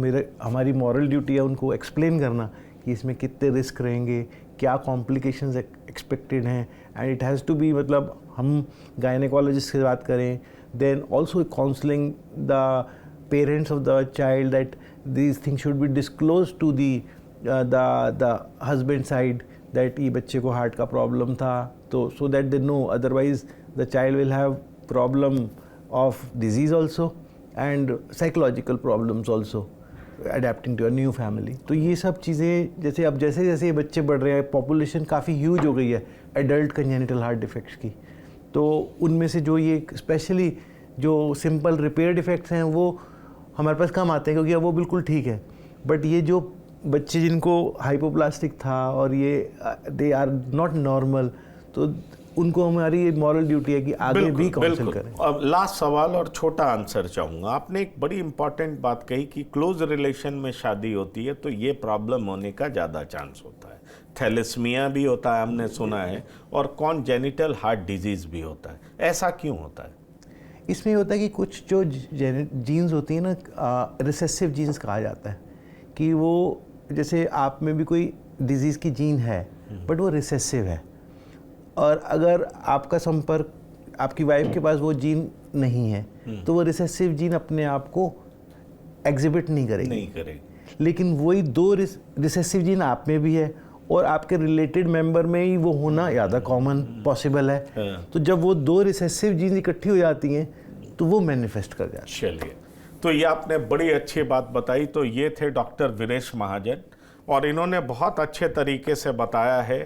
हमारी मॉरल ड्यूटी है उनको एक्सप्लेन करना कि इसमें कितने रिस्क रहेंगे, क्या कॉम्प्लिकेशंस एक्सपेक्टेड हैं, and it has to be, मतलब हम गायनेकोलॉजिस्ट से बात करें, then also counselling the parents of the child that these things should be disclose to the husband side that ये बच्चे को हार्ट का प्रॉब्लम था, तो so that they know, otherwise the child will have problem of disease also and psychological problems also adapting to a new family। तो ये सब चीज़ें जैसे जैसे ये बच्चे बढ़ रहे हैं, पॉपुलेशन काफ़ी ह्यूज हो गई है एडल्ट कंजेनिटल हार्ट डिफेक्ट्स की, तो उनमें से जो ये स्पेशली जो सिंपल रिपेयर डिफेक्ट्स हैं वो हमारे पास कम आते हैं क्योंकि अब वो बिल्कुल ठीक है। बट ये जो बच्चे जिनको हाइपोप्लास्टिक था और ये दे आर नॉट नॉर्मल, तो उनको हमारी मॉरल ड्यूटी है कि आगे भी काउंसिल करें। अब लास्ट सवाल और छोटा आंसर चाहूँगा। आपने एक बड़ी इंपॉर्टेंट बात कही कि क्लोज रिलेशन में शादी होती है तो ये प्रॉब्लम होने का ज़्यादा चांस होता है। थैलेसीमिया भी होता है हमने सुना है, और कॉन्जेनिटल हार्ट डिजीज़ भी होता है। ऐसा क्यों होता है? इसमें होता है कि कुछ जो जीन्स होती हैं ना, रिसेसिव जीन्स कहा जाता है, कि वो जैसे आप में भी कोई डिजीज़ की जीन है बट वो रिसेसिव है, और अगर आपका संपर्क, आपकी वाइफ के पास वो जीन नहीं है तो वो रिसेसिव जीन अपने आप को एग्जिबिट नहीं करेगी। लेकिन वही 2 रिसेसिव जीन आप में भी है और आपके रिलेटेड मेंबर में ही वो होना ज़्यादा कॉमन पॉसिबल है। तो जब वो 2 रिसेसिव जीन इकट्ठी हो जाती हैं तो वो मैनिफेस्ट कर जाती है। चलिए, तो ये आपने बड़ी अच्छी बात बताई। तो ये थे डॉक्टर वीरेश महाजन, और इन्होंने बहुत अच्छे तरीके से बताया है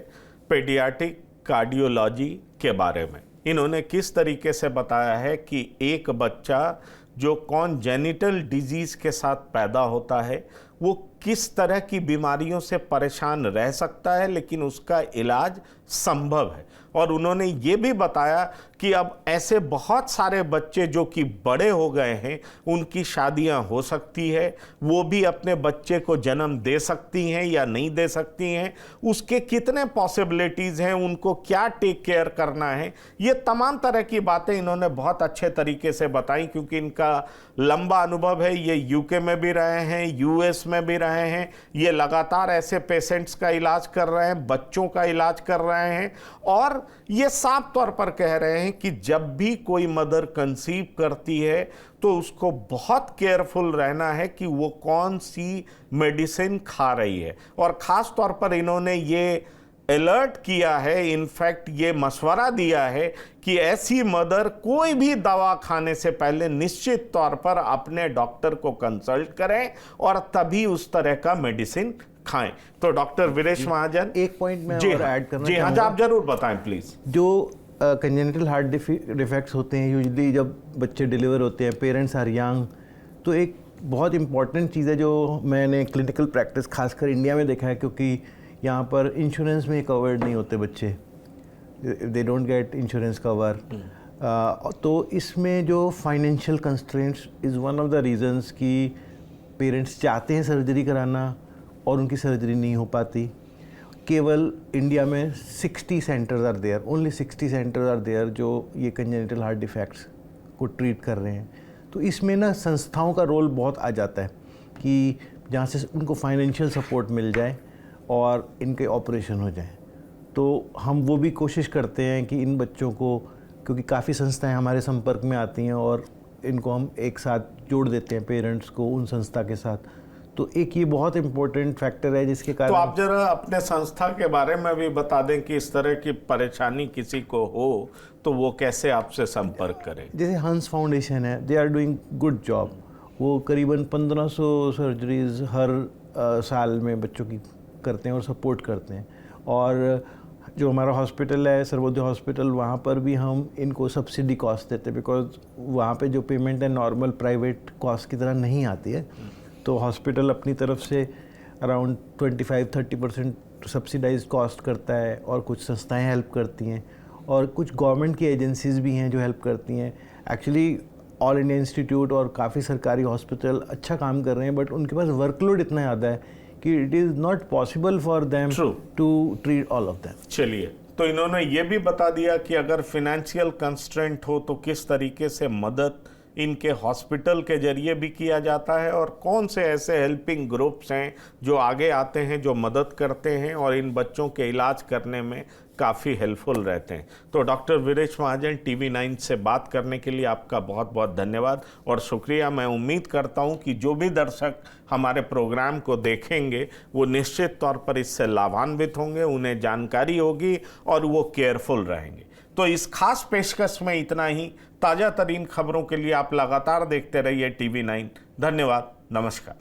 पेडियाट्रिक कार्डियोलॉजी के बारे में। इन्होंने किस तरीके से बताया है कि एक बच्चा जो कॉन्जेनिटल डिजीज़ के साथ पैदा होता है वो किस तरह की बीमारियों से परेशान रह सकता है, लेकिन उसका इलाज संभव है। और उन्होंने ये भी बताया कि अब ऐसे बहुत सारे बच्चे जो कि बड़े हो गए हैं उनकी शादियां हो सकती है, वो भी अपने बच्चे को जन्म दे सकती हैं या नहीं दे सकती हैं, उसके कितने पॉसिबिलिटीज़ हैं, उनको क्या टेक केयर करना है, ये तमाम तरह की बातें इन्होंने बहुत अच्छे तरीके से बताई। क्योंकि इनका लंबा अनुभव है, ये यूके में भी रहे हैं, यूएस में भी रहे हैं, ये लगातार ऐसे पेशेंट्स का इलाज कर रहे हैं, बच्चों का इलाज कर रहे हैं, और ये साफ तौर पर कह रहे हैं कि जब भी कोई मदर कंसीव करती है तो उसको बहुत केयरफुल रहना है कि वो कौन सी मेडिसिन खा रही है। और ख़ास तौर पर इन्होंने ये अलर्ट किया है, इनफैक्ट ये मशवरा दिया है कि ऐसी मदर कोई भी दवा खाने से पहले निश्चित तौर पर अपने डॉक्टर को कंसल्ट करें और तभी उस तरह का मेडिसिन खाएं। तो डॉक्टर वीरेश महाजन, एक पॉइंट में और ऐड करना जी हाँ, आप जरूर बताएं प्लीज। जो कंजेनिटल हार्ट डिफेक्ट्स होते हैं यूजुअली जब बच्चे डिलीवर होते हैं, पेरेंट्स आर यंग, तो एक बहुत इंपॉर्टेंट चीज़ है जो मैंने क्लिनिकल प्रैक्टिस खासकर इंडिया में देखा है, क्योंकि यहाँ पर इंश्योरेंस में कवर्ड नहीं होते बच्चे, they don't get insurance cover. तो इसमें जो financial constraints is one of the reasons कि पेरेंट्स चाहते हैं सर्जरी कराना और उनकी सर्जरी नहीं हो पाती। केवल इंडिया में 60 centres are there, only 60 centres are there जो ये कंजेनिटल हार्ट डिफेक्ट्स को ट्रीट कर रहे हैं। तो इसमें ना संस्थाओं का रोल बहुत आ जाता है कि जहाँ से उनको फाइनेंशियल सपोर्ट मिल जाए और इनके ऑपरेशन हो जाए। तो हम वो भी कोशिश करते हैं कि इन बच्चों को, क्योंकि काफ़ी संस्थाएं हमारे संपर्क में आती हैं और इनको हम एक साथ जोड़ देते हैं पेरेंट्स को उन संस्था के साथ। तो एक ये बहुत इम्पोर्टेंट फैक्टर है जिसके कारण। तो आप जरा अपने संस्था के बारे में भी बता दें कि इस तरह की परेशानी किसी को हो तो वो कैसे आपसे संपर्क करें। जैसे हंस फाउंडेशन है, they are doing good job. वो करीबन 1500 सर्जरीज हर साल में बच्चों की करते हैं और सपोर्ट करते हैं। और जो हमारा हॉस्पिटल है सर्वोदय हॉस्पिटल, वहाँ पर भी हम इनको सब्सिडी कॉस्ट देते हैं, बिकॉज वहाँ पे जो पेमेंट है नॉर्मल प्राइवेट कॉस्ट की तरह नहीं आती है। तो हॉस्पिटल अपनी तरफ से अराउंड 25-30% सब्सिडाइज कॉस्ट करता है और कुछ संस्थाएं हेल्प करती हैं और कुछ गवर्नमेंट की एजेंसीज भी हैं जो हेल्प करती हैं। एक्चुअली ऑल इंडिया इंस्टीट्यूट और काफ़ी सरकारी हॉस्पिटल अच्छा काम कर रहे हैं, बट उनके पास वर्कलोड इतना ज़्यादा है कि it is not possible for them to treat all of them. चलिए, तो इन्होंने ये भी बता दिया कि अगर फिनेंशियल कंस्ट्रेंट हो तो किस तरीके से मदद इनके हॉस्पिटल के जरिए भी किया जाता है और कौन से ऐसे हेल्पिंग ग्रुप्स हैं जो आगे आते हैं, जो मदद करते हैं और इन बच्चों के इलाज करने में काफ़ी हेल्पफुल रहते हैं। तो डॉक्टर वीरेश महाजन, TV9 से बात करने के लिए आपका बहुत बहुत धन्यवाद और शुक्रिया। मैं उम्मीद करता हूं कि जो भी दर्शक हमारे प्रोग्राम को देखेंगे वो निश्चित तौर पर इससे लाभान्वित होंगे, उन्हें जानकारी होगी और वो केयरफुल रहेंगे। तो इस खास पेशकश में इतना ही। ताज़ा तरीन खबरों के लिए आप लगातार देखते रहिए TV9। धन्यवाद, नमस्कार।